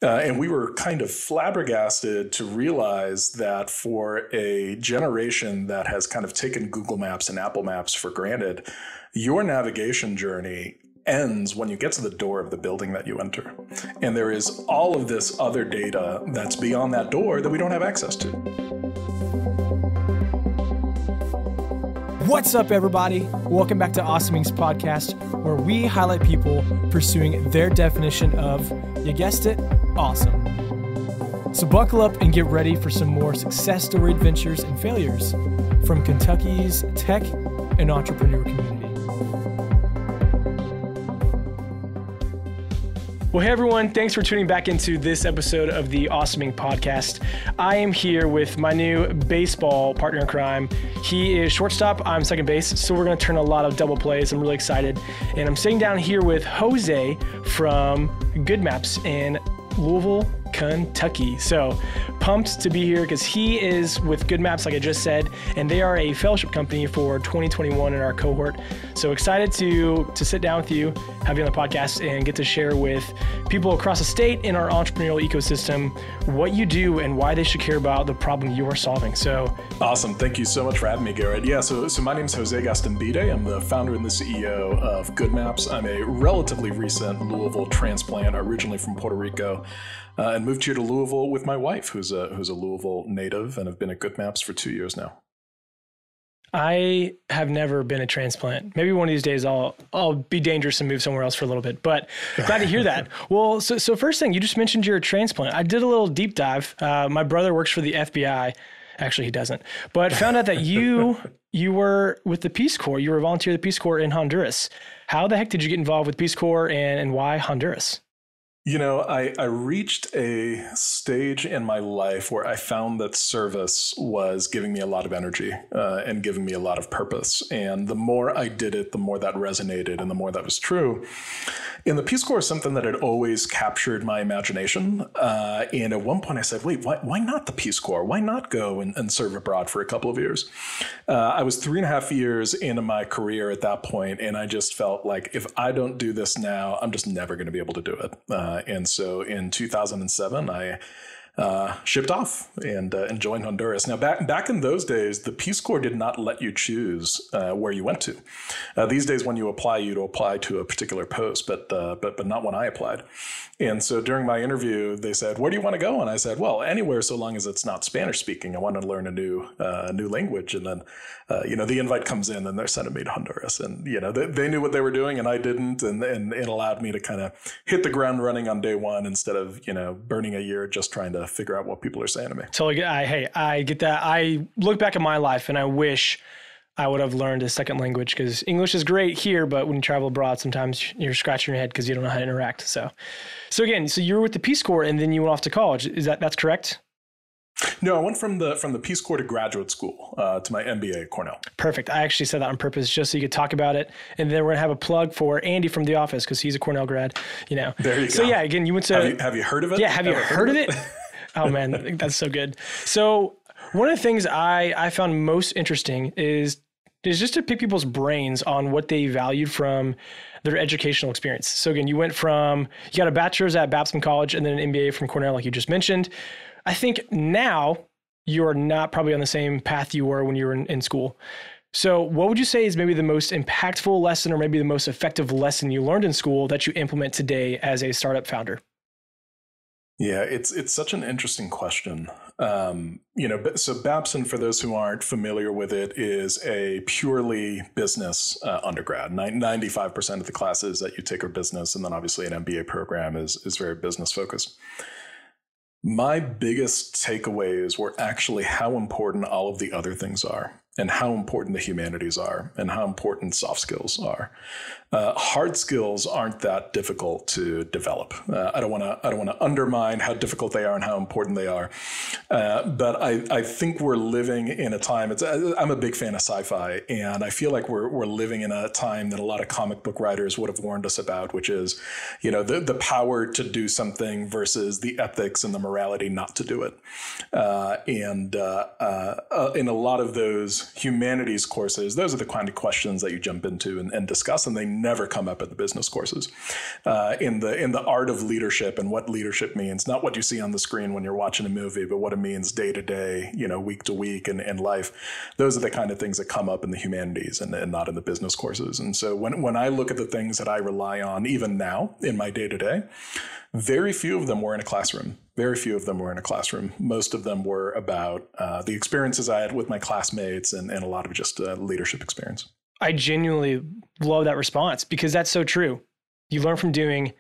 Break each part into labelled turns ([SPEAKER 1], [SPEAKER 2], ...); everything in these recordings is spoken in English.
[SPEAKER 1] And we were kind of flabbergasted to realize that for a generation that has kind of taken Google Maps and Apple Maps for granted, your navigation journey ends when you get to the door of the building that you enter. And there is all of this other data that's beyond that door that we don't have access to.
[SPEAKER 2] What's up, everybody? Welcome back to Awesoming's podcast, where we highlight people pursuing their definition of, you guessed it, awesome. So buckle up and get ready for some more success story adventures and failures from Kentucky's tech and entrepreneur community. Well, hey everyone, thanks for tuning back into this episode of the Awesoming podcast. I am here with my new baseball partner in crime. He is shortstop, I'm second base, so we're gonna turn a lot of double plays. I'm really excited. And I'm sitting down here with Jose from Goodmaps in Louisville, Kentucky. So pumped to be here because he is with Goodmaps, like I just said, and they are a fellowship company for 2021 in our cohort. So excited to sit down with you, have you on the podcast, and get to share with people across the state in our entrepreneurial ecosystem what you do and why they should care about the problem you are solving. So
[SPEAKER 1] awesome. Thank you so much for having me, Garrett. Yeah, so my name is Jose Gastambide. I'm the founder and the CEO of Goodmaps. I'm a relatively recent Louisville transplant, originally from Puerto Rico, and moved here to Louisville with my wife, who's a Louisville native, and have been at Goodmaps for 2 years now.
[SPEAKER 2] I have never been a transplant. Maybe one of these days I'll be dangerous and move somewhere else for a little bit, but glad to hear that. Well, so first thing, you just mentioned you're a transplant. I did a little deep dive. My brother works for the FBI. Actually, he doesn't, but found out that you were with the Peace Corps. You were a volunteer at the Peace Corps in Honduras. How the heck did you get involved with Peace Corps and why Honduras?
[SPEAKER 1] You know, I reached a stage in my life where I found that service was giving me a lot of energy and giving me a lot of purpose. And the more I did it, the more that resonated and the more that was true. And the Peace Corps is something that had always captured my imagination. And at one point I said, wait, why not the Peace Corps? Why not go and serve abroad for a couple of years? I was 3.5 years into my career at that point, and I just felt like if I don't do this now, I'm just never going to be able to do it. And so in 2007, I shipped off and joined Honduras. Now, back in those days, the Peace Corps did not let you choose where you went to. These days, when you apply, you'd apply to a particular post, but not when I applied. And so during my interview, they said, "Where do you want to go?" And I said, "Well, anywhere, so long as it's not Spanish speaking. I want to learn a new language." And then, the invite comes in, and they're sending me to Honduras. And they knew what they were doing, and I didn't, and it allowed me to kind of hit the ground running on day one instead of burning a year just trying to figure out what people are saying to me.
[SPEAKER 2] Totally. I get that. I look back at my life and I wish I would have learned a second language, because English is great here, but when you travel abroad, sometimes you're scratching your head because you don't know how to interact. So again, you were with the Peace Corps and then you went off to college. That's correct?
[SPEAKER 1] No, I went from the Peace Corps to graduate school to my MBA at Cornell.
[SPEAKER 2] Perfect. I actually said that on purpose just so you could talk about it. And then we're going to have a plug for Andy from The Office because he's a Cornell grad.
[SPEAKER 1] There you go.
[SPEAKER 2] So yeah, again, you went to...
[SPEAKER 1] Have you heard of it?
[SPEAKER 2] Yeah, have you heard of it? Oh man, that's so good. So one of the things I found most interesting is just to pick people's brains on what they valued from their educational experience. So again, you got a bachelor's at Babson College and then an MBA from Cornell, like you just mentioned. I think now you're not probably on the same path you were when you were in school. So what would you say is maybe the most impactful lesson or maybe the most effective lesson you learned in school that you implement today as a startup founder?
[SPEAKER 1] Yeah, it's such an interesting question. So Babson, for those who aren't familiar with it, is a purely business undergrad. 95% of the classes that you take are business, and then obviously an MBA program is very business focused. My biggest takeaways were actually how important all of the other things are, and how important the humanities are, and how important soft skills are. Hard skills aren't that difficult to develop. I don't want to undermine how difficult they are and how important they are. But I think we're living in a time. I'm a big fan of sci-fi, and I feel like we're living in a time that a lot of comic book writers would have warned us about, which is, the power to do something versus the ethics and the morality not to do it. And in a lot of those those humanities courses, those are the kind of questions that you jump into and discuss, and they never come up in the business courses. In the art of leadership and what leadership means, not what you see on the screen when you're watching a movie, but what it means day to day, week to week in life. Those are the kind of things that come up in the humanities and not in the business courses. And so when I look at the things that I rely on, even now in my day to day, very few of them were in a classroom. Very few of them were in a classroom. Most of them were about the experiences I had with my classmates and a lot of just leadership experience.
[SPEAKER 2] I genuinely love that response because that's so true. You learn from doing.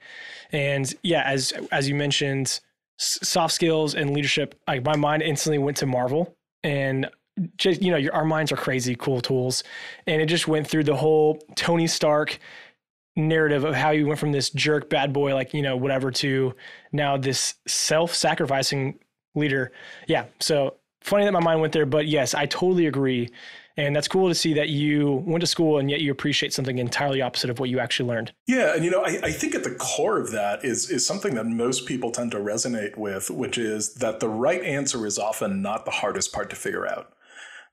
[SPEAKER 2] And yeah, as you mentioned, soft skills and leadership, my mind instantly went to Marvel and just, our minds are crazy, cool tools. And it just went through the whole Tony Stark narrative of how you went from this jerk bad boy, whatever, to now this self-sacrificing leader. Yeah. So funny that my mind went there, but yes, I totally agree. And that's cool to see that you went to school and yet you appreciate something entirely opposite of what you actually learned.
[SPEAKER 1] Yeah. And, I think at the core of that is something that most people tend to resonate with, which is that the right answer is often not the hardest part to figure out.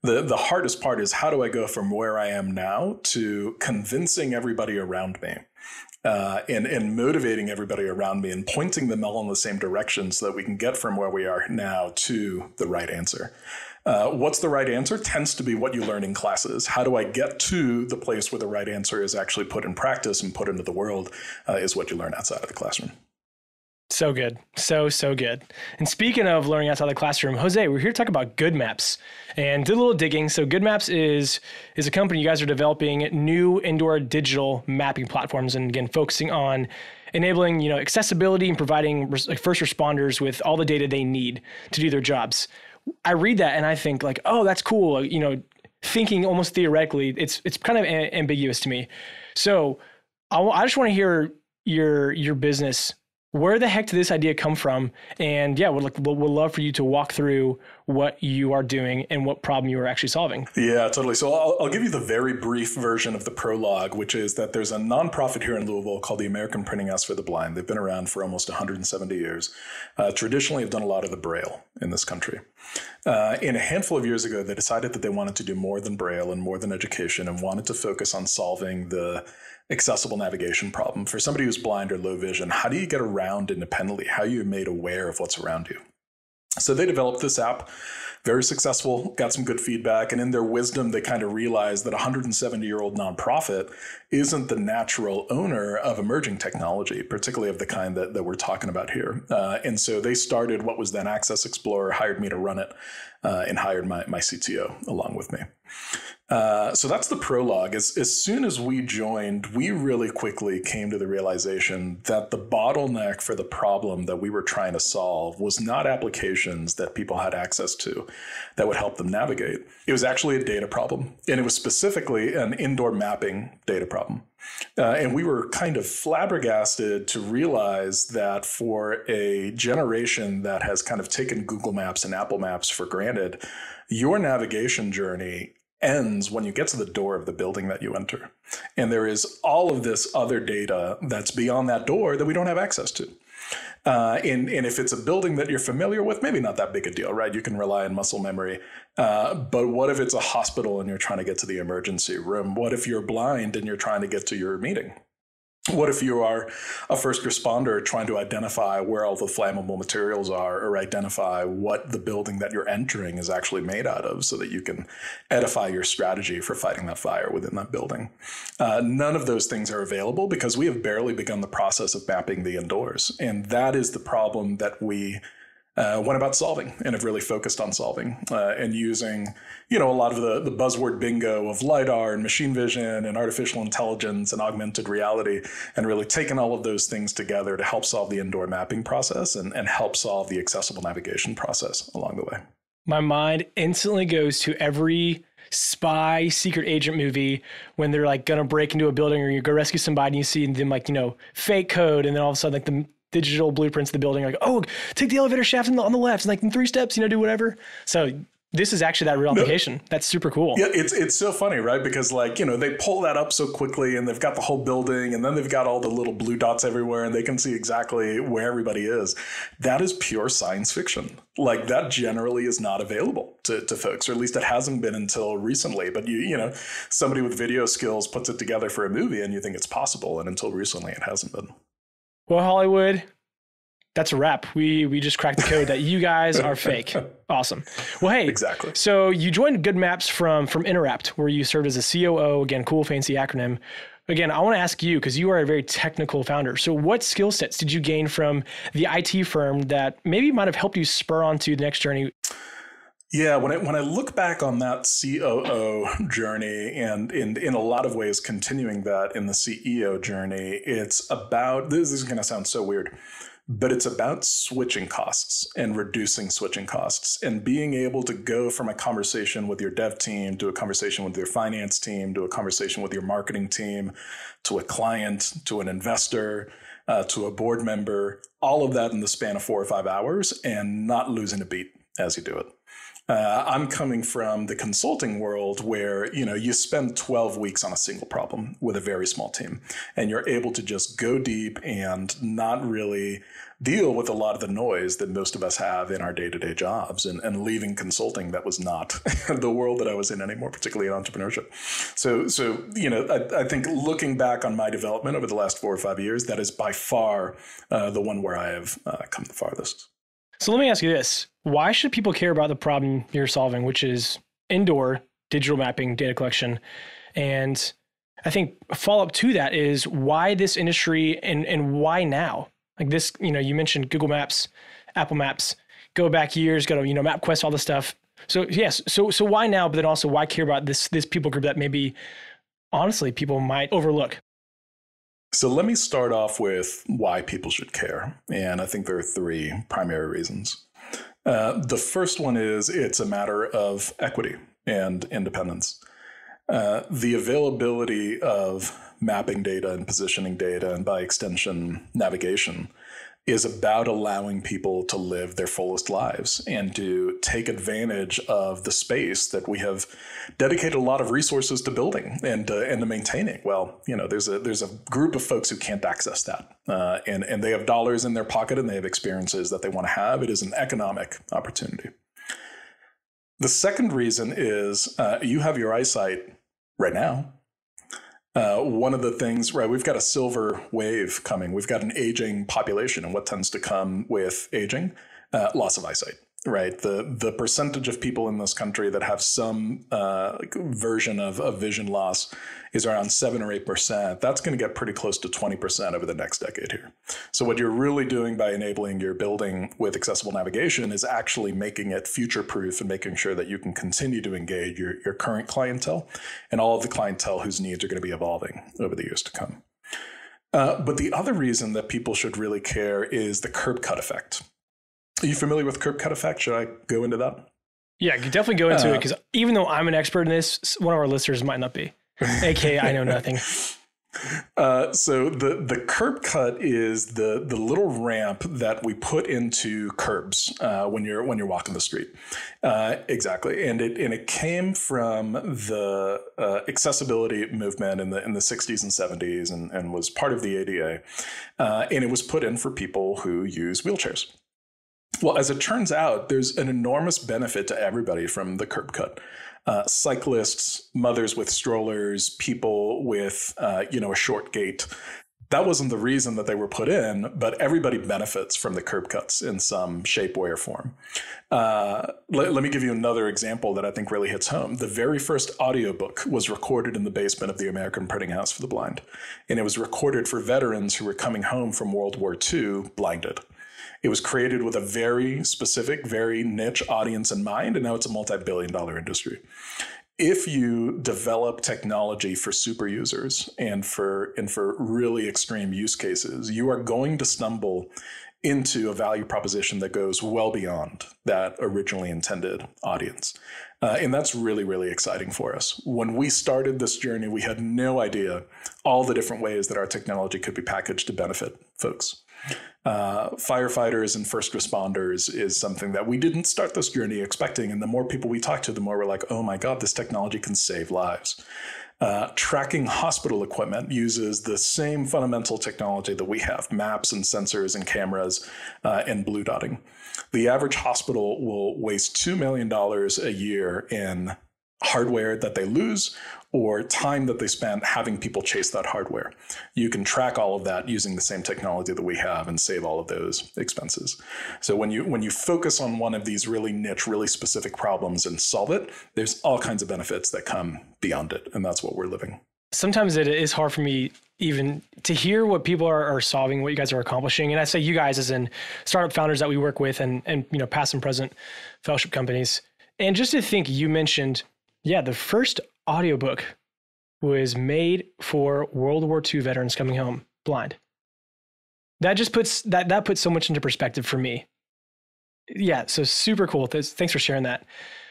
[SPEAKER 1] The hardest part is how do I go from where I am now to convincing everybody around me and motivating everybody around me and pointing them all in the same direction so that we can get from where we are now to the right answer. What's the right answer tends to be what you learn in classes. How do I get to the place where the right answer is actually put in practice and put into the world is what you learn outside of the classroom.
[SPEAKER 2] So good. So good. And speaking of learning outside the classroom, Jose, we're here to talk about Goodmaps and did a little digging. So Goodmaps is a company. You guys are developing new indoor digital mapping platforms and again, focusing on enabling, accessibility and providing first responders with all the data they need to do their jobs. I read that and I think oh, that's cool. Thinking almost theoretically, it's kind of ambiguous to me. So I just want to hear your business. Where the heck did this idea come from? And yeah, would love for you to walk through what you are doing and what problem you are actually solving.
[SPEAKER 1] Yeah, totally. So I'll give you the very brief version of the prologue, which is that there's a nonprofit here in Louisville called the American Printing House for the Blind. They've been around for almost 170 years. Traditionally have done a lot of the Braille in this country. And a handful of years ago, they decided that they wanted to do more than Braille and more than education and wanted to focus on solving the accessible navigation problem. For somebody who's blind or low vision, how do you get around independently? How are you made aware of what's around you? So they developed this app, very successful, got some good feedback. And in their wisdom, they kind of realized that a 170-year-old nonprofit isn't the natural owner of emerging technology, particularly of the kind that we're talking about here. And so they started what was then Access Explorer, hired me to run it, and hired my CTO along with me. So that's the prologue. As soon as we joined, we really quickly came to the realization that the bottleneck for the problem that we were trying to solve was not applications that people had access to that would help them navigate. It was actually a data problem, and it was specifically an indoor mapping data problem. And we were kind of flabbergasted to realize that for a generation that has kind of taken Google Maps and Apple Maps for granted, your navigation journey ends when you get to the door of the building that you enter. And there is all of this other data that's beyond that door that we don't have access to. And if it's a building that you're familiar with, maybe not that big a deal, right? You can rely on muscle memory. But what if it's a hospital and you're trying to get to the emergency room? What if you're blind and you're trying to get to your meeting? What if you are a first responder trying to identify where all the flammable materials are or identify what the building that you're entering is actually made out of so that you can edify your strategy for fighting that fire within that building? None of those things are available because we have barely begun the process of mapping the indoors. And that is the problem that we went about solving and have really focused on solving and using, a lot of the buzzword bingo of LiDAR and machine vision and artificial intelligence and augmented reality, and really taking all of those things together to help solve the indoor mapping process and help solve the accessible navigation process along the way.
[SPEAKER 2] My mind instantly goes to every spy secret agent movie when they're going to break into a building or you go rescue somebody and you see them fake code, and then all of a sudden the digital blueprints of the building, oh, take the elevator shaft on the left, and in 3 steps, do whatever. So this is actually that real application. That's super cool.
[SPEAKER 1] Yeah, it's so funny, right? Because like, they pull that up so quickly and they've got the whole building and then they've got all the little blue dots everywhere and they can see exactly where everybody is. That is pure science fiction. Like that generally is not available to folks, or at least it hasn't been until recently. But somebody with video skills puts it together for a movie and you think it's possible. And until recently, it hasn't been.
[SPEAKER 2] Well, Hollywood, that's a wrap. We just cracked the code that you guys are fake. Awesome. Well, hey,
[SPEAKER 1] exactly.
[SPEAKER 2] So you joined Goodmaps from Interapt, where you served as a COO. Again, cool, fancy acronym. Again, I want to ask you, because you are a very technical founder. So what skill sets did you gain from the IT firm that maybe might have helped you spur on to the next journey?
[SPEAKER 1] Yeah, when I look back on that COO journey and in a lot of ways continuing that in the CEO journey, it's about, this is going to sound so weird, but it's about switching costs and reducing switching costs and being able to go from a conversation with your dev team to a conversation with your finance team to a conversation with your marketing team to a client to an investor to a board member, all of that in the span of 4 or 5 hours and not losing a beat as you do it. I'm coming from the consulting world where, you spend 12 weeks on a single problem with a very small team and you're able to just go deep and not really deal with a lot of the noise that most of us have in our day-to-day jobs and leaving consulting. That was not the world that I was in anymore, particularly in entrepreneurship. So I think looking back on my development over the last 4 or 5 years, that is by far the one where I have come the farthest.
[SPEAKER 2] So let me ask you this. Why should people care about the problem you're solving, which is indoor digital mapping, data collection? And I think a follow-up to that is why this industry and why now? Like this, you mentioned Google Maps, Apple Maps, go back years, go to, MapQuest, all this stuff. So yes, so why now? But then also why care about this people group that maybe honestly people might overlook?
[SPEAKER 1] So let me start off with why people should care. And I think there are 3 primary reasons. The first one is it's a matter of equity and independence. The availability of mapping data and positioning data, and by extension, navigation, is about allowing people to live their fullest lives and to take advantage of the space that we have dedicated a lot of resources to building and to maintaining. Well, there's a group of folks who can't access that, and they have dollars in their pocket and they have experiences that they want to have. It is an economic opportunity. The second reason is you have your eyesight right now. One of the things, right, we've got a silver wave coming. We've got an aging population, and what tends to come with aging? Loss of eyesight, right? The percentage of people in this country that have some version of vision loss is around 7 or 8%. That's going to get pretty close to 20% over the next decade here. So what you're really doing by enabling your building with accessible navigation is actually making it future-proof and making sure that you can continue to engage your current clientele and all of the clientele whose needs are going to be evolving over the years to come. But the other reason that people should really care is the curb cut effect. Are you familiar with curb cut effect? Should I go into that?
[SPEAKER 2] Yeah, you definitely go into it, because even though I'm an expert in this, one of our listeners might not be. AKA, I know nothing.
[SPEAKER 1] So the curb cut is the little ramp that we put into curbs when you're walking the street. Exactly, and it came from the accessibility movement in the 60s and 70s and was part of the ADA, and it was put in for people who use wheelchairs. Well, as it turns out, there's an enormous benefit to everybody from the curb cut. Cyclists, mothers with strollers, people with, a short gait. That wasn't the reason that they were put in, but everybody benefits from the curb cuts in some shape, way, or form. Let me give you another example that I think really hits home. The very first audiobook was recorded in the basement of the American Printing House for the Blind, and it was recorded for veterans who were coming home from World War II blinded. It was created with a very specific, very niche audience in mind, and now it's a multi-billion-dollar industry. If you develop technology for super users and for really extreme use cases, you are going to stumble into a value proposition that goes well beyond that originally intended audience. And that's really, really exciting for us. When we started this journey, we had no idea all the different ways that our technology could be packaged to benefit folks. Firefighters and first responders is something that we didn't start this journey expecting. And the more people we talk to, the more we're like, oh my God, this technology can save lives. Tracking hospital equipment uses the same fundamental technology that we have, maps and sensors and cameras and blue dotting. The average hospital will waste $2 million a year in hardware that they lose or time that they spend having people chase that hardware. You can track all of that using the same technology that we have and save all of those expenses. So when you focus on one of these really niche, really specific problems and solve it, there's all kinds of benefits that come beyond it. And that's what we're living.
[SPEAKER 2] Sometimes it is hard for me even to hear what people are solving, what you guys are accomplishing. And I say you guys as in startup founders that we work with and past and present fellowship companies. And just to think, you mentioned, the first audiobook was made for World War II veterans coming home blind. That just puts that puts so much into perspective for me. Yeah, so super cool. Thanks for sharing that.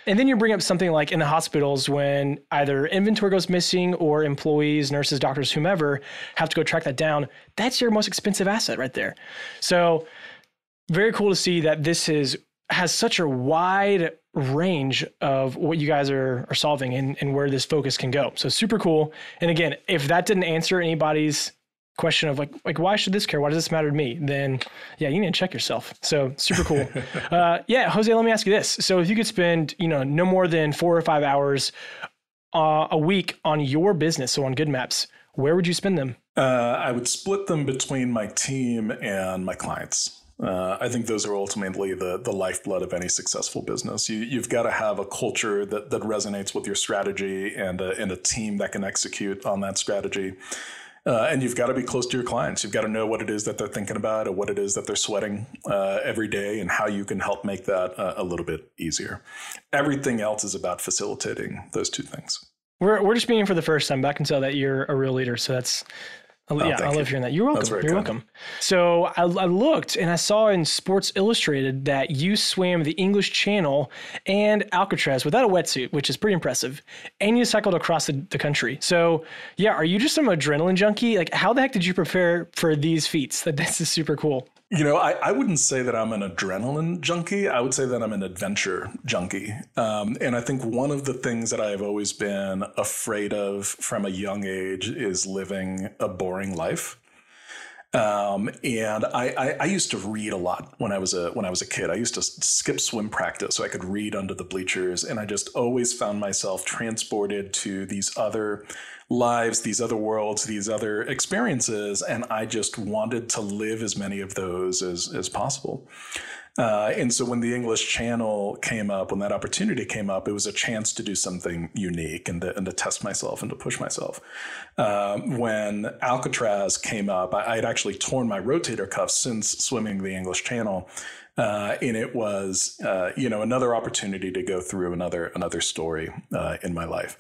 [SPEAKER 2] And then you bring up something like in the hospitals when either inventory goes missing or employees, nurses, doctors, whomever have to go track that down. That's your most expensive asset right there. So very cool to see that this has such a wide range of what you guys are solving and where this focus can go. So super cool. And again, if that didn't answer anybody's question of like why should this care? Why does this matter to me? Then you need to check yourself. So super cool. Jose, let me ask you this. So if you could spend, no more than 4 or 5 hours a week on your business, so on Goodmaps, where would you spend them?
[SPEAKER 1] I would split them between my team and my clients. I think those are ultimately the lifeblood of any successful business. You've got to have a culture that resonates with your strategy and a team that can execute on that strategy. And you've got to be close to your clients. You've got to know what it is that they're thinking about or what it is that they're sweating every day and how you can help make that a little bit easier. Everything else is about facilitating those two things.
[SPEAKER 2] We're just meeting for the first time, but I can tell that you're a real leader. So that's... I love hearing that. You're welcome. You're welcome. So I looked and I saw in Sports Illustrated that you swam the English Channel and Alcatraz without a wetsuit, which is pretty impressive. And you cycled across the country. So are you just some adrenaline junkie? Like how the heck did you prepare for these feats? This is super cool.
[SPEAKER 1] I wouldn't say that I'm an adrenaline junkie. I would say that I'm an adventure junkie. And I think one of the things that I've always been afraid of from a young age is living a boring life. And I used to read a lot when I was a kid. I used to skip swim practice so I could read under the bleachers. And I just always found myself transported to these other lives, these other worlds, these other experiences. And I just wanted to live as many of those as possible. And so when the English Channel came up, when that opportunity came up, it was a chance to do something unique and to test myself and to push myself. When Alcatraz came up, I'd actually torn my rotator cuff since swimming the English Channel. And it was, another opportunity to go through another story in my life.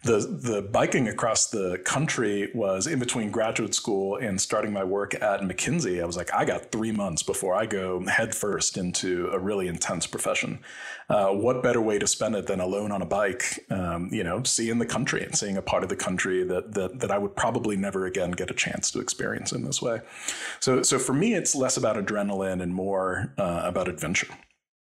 [SPEAKER 1] The biking across the country was in between graduate school and starting my work at McKinsey. I was like, I got 3 months before I go headfirst into a really intense profession. What better way to spend it than alone on a bike, seeing the country and seeing a part of the country that I would probably never again get a chance to experience in this way. So for me, it's less about adrenaline and more about adventure.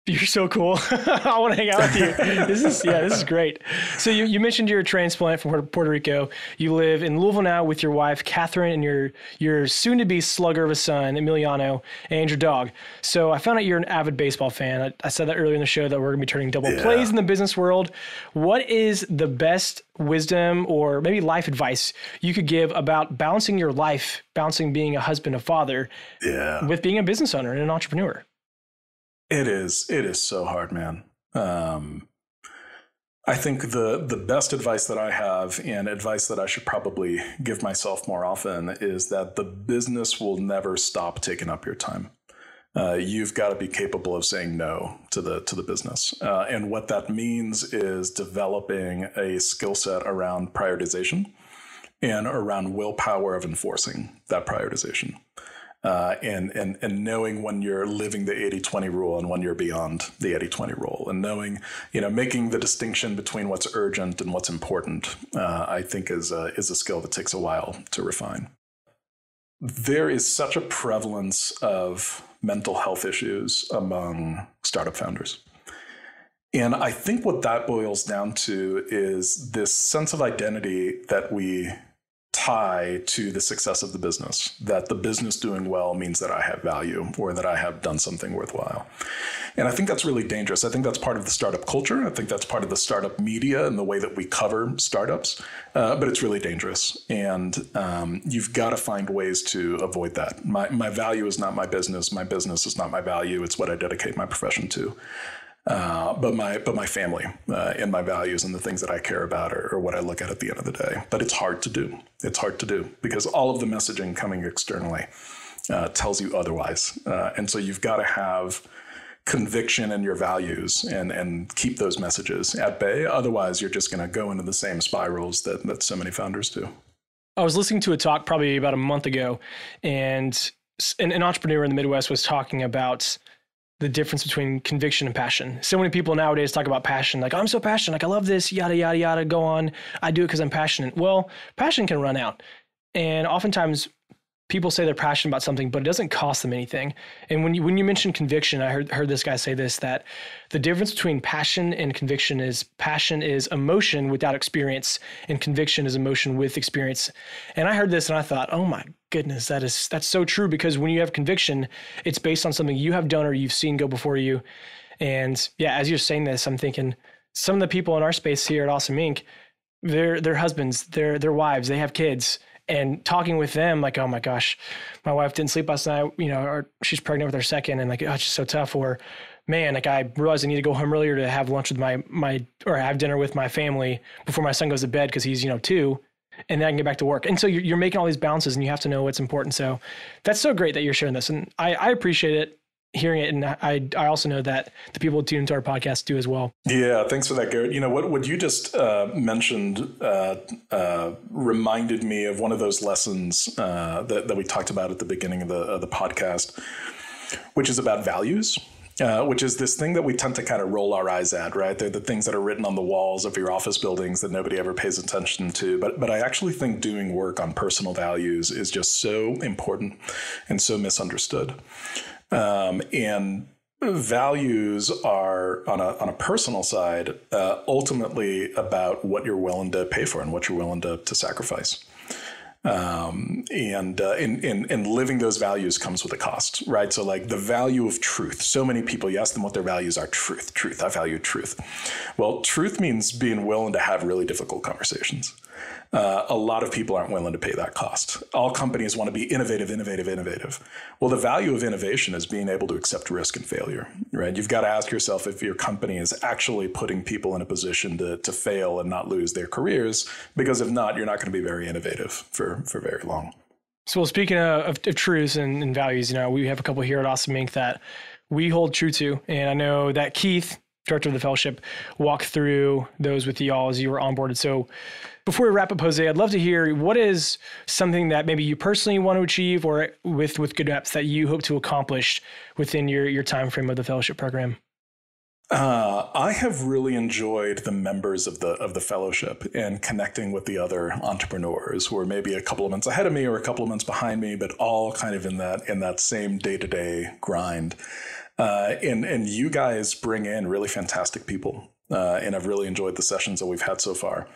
[SPEAKER 2] You're so cool. I want to hang out with you. This is great. So you mentioned you're a transplant from Puerto Rico. You live in Louisville now with your wife, Catherine, and your soon-to-be slugger of a son, Emiliano, and your dog. So I found out you're an avid baseball fan. I said that earlier in the show that we're going to be turning double plays in the business world. What is the best wisdom or maybe life advice you could give about balancing your life, balancing being a husband, a father, with being a business owner and an entrepreneur?
[SPEAKER 1] It is so hard, man. I think the best advice that I have and advice that I should probably give myself more often is that the business will never stop taking up your time. You've got to be capable of saying no to the business. And what that means is developing a skill set around prioritization and around willpower of enforcing that prioritization. And knowing when you're living the 80-20 rule and when you're beyond the 80-20 rule, and knowing, making the distinction between what's urgent and what's important, I think is a skill that takes a while to refine. there is such a prevalence of mental health issues among startup founders. And I think what that boils down to is this sense of identity that we tie to the success of the business, that the business doing well means that I have value or that I have done something worthwhile. And I think that's really dangerous. I think that's part of the startup culture. I think that's part of the startup media and the way that we cover startups, but it's really dangerous. And you've got to find ways to avoid that. My value is not my business. My business is not my value. It's what I dedicate my profession to. But my family and my values and the things that I care about are what I look at the end of the day. But it's hard to do. It's hard to do because all of the messaging coming externally tells you otherwise. And so you've got to have conviction in your values and keep those messages at bay. Otherwise, you're just going to go into the same spirals that so many founders do.
[SPEAKER 2] I was listening to a talk probably about a month ago, and an entrepreneur in the Midwest was talking about the difference between conviction and passion. So many people nowadays talk about passion, like, I'm so passionate, like, I love this, yada, yada, yada, go on. I do it because I'm passionate. Well, passion can run out. And oftentimes people say they're passionate about something, but it doesn't cost them anything. And when you mention conviction, I heard this guy say this, that the difference between passion and conviction is passion is emotion without experience, and conviction is emotion with experience. And I heard this and I thought, oh my goodness, that's so true, because when you have conviction, it's based on something you have done or you've seen go before you. And yeah, as you're saying this, I'm thinking some of the people in our space here at Awesome Inc., their husbands, their wives, they have kids. And talking with them, like, oh my gosh, my wife didn't sleep last night, or she's pregnant with her second, and like, oh, it's just so tough. Or, man, like, I realized I need to go home earlier to have lunch with or have dinner with my family before my son goes to bed because he's 2, and then I can get back to work. And so you're making all these balances, and you have to know what's important. So that's so great that you're sharing this, and I appreciate it. Hearing it, and I also know that the people who tune into our podcast do as well.
[SPEAKER 1] Yeah, thanks for that, Garrett. What you just mentioned reminded me of one of those lessons that we talked about at the beginning of the podcast, which is about values. Which is this thing that we tend to kind of roll our eyes at, right? They're the things that are written on the walls of your office buildings that nobody ever pays attention to. But I actually think doing work on personal values is just so important and so misunderstood. And values are on a personal side, ultimately about what you're willing to pay for and what you're willing to sacrifice. And living those values comes with a cost, right? So like the value of truth. So many people, you ask them what their values are. Truth. I value truth. Well, truth means being willing to have really difficult conversations. A lot of people aren't willing to pay that cost. All companies want to be innovative. Well, the value of innovation is being able to accept risk and failure, right? You've got to ask yourself if your company is actually putting people in a position to fail and not lose their careers, because if not, you're not going to be very innovative for very long.
[SPEAKER 2] So, well, speaking of truths and values, we have a couple here at Awesome Inc. that we hold true to. And I know that Keith, director of the fellowship, walked through those with y'all as you were onboarded. So before we wrap up, Jose, I'd love to hear what is something that maybe you personally want to achieve or with Goodmaps that you hope to accomplish within your time frame of the fellowship program.
[SPEAKER 1] I have really enjoyed the members of the fellowship and connecting with the other entrepreneurs who are maybe a couple of months ahead of me or a couple of months behind me, but all kind of in that same day-to-day grind. And you guys bring in really fantastic people. And I've really enjoyed the sessions that we've had so far.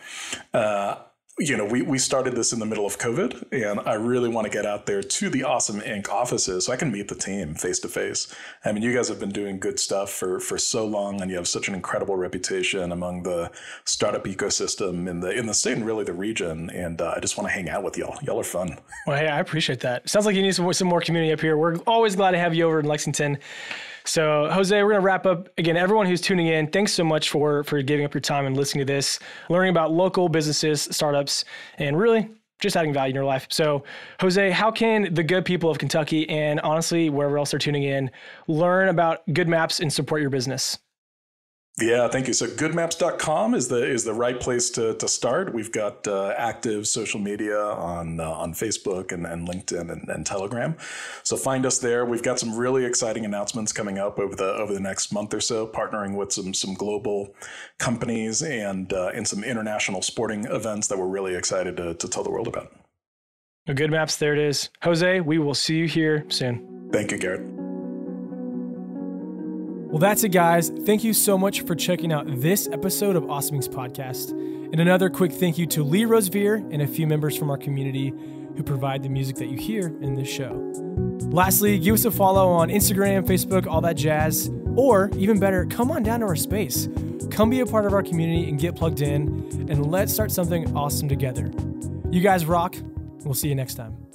[SPEAKER 1] We started this in the middle of COVID, and I really want to get out there to the Awesome Inc. offices so I can meet the team face to face. I mean, you guys have been doing good stuff for so long, and you have such an incredible reputation among the startup ecosystem in the state and really the region. And I just want to hang out with y'all. Y'all are fun.
[SPEAKER 2] Well, hey, I appreciate that. Sounds like you need some more community up here. We're always glad to have you over in Lexington. So, Jose, we're going to wrap up. Again, everyone who's tuning in, thanks so much for giving up your time and listening to this, learning about local businesses, startups, and really just adding value in your life. So, Jose, how can the good people of Kentucky and honestly, wherever else they're tuning in, learn about Goodmaps and support your business?
[SPEAKER 1] Yeah, thank you. So goodmaps.com is the right place to start. We've got active social media on Facebook and LinkedIn and Telegram. So find us there. We've got some really exciting announcements coming up over the next month or so, partnering with some global companies and some international sporting events that we're really excited to tell the world about.
[SPEAKER 2] Goodmaps, there it is. Jose, we will see you here soon.
[SPEAKER 1] Thank you, Garrett.
[SPEAKER 2] Well, that's it, guys. Thank you so much for checking out this episode of Awesoming's podcast. And another quick thank you to Lee Rosevear and a few members from our community who provide the music that you hear in this show. Lastly, give us a follow on Instagram, Facebook, all that jazz. Or even better, come on down to our space. Come be a part of our community and get plugged in, and let's start something awesome together. You guys rock. We'll see you next time.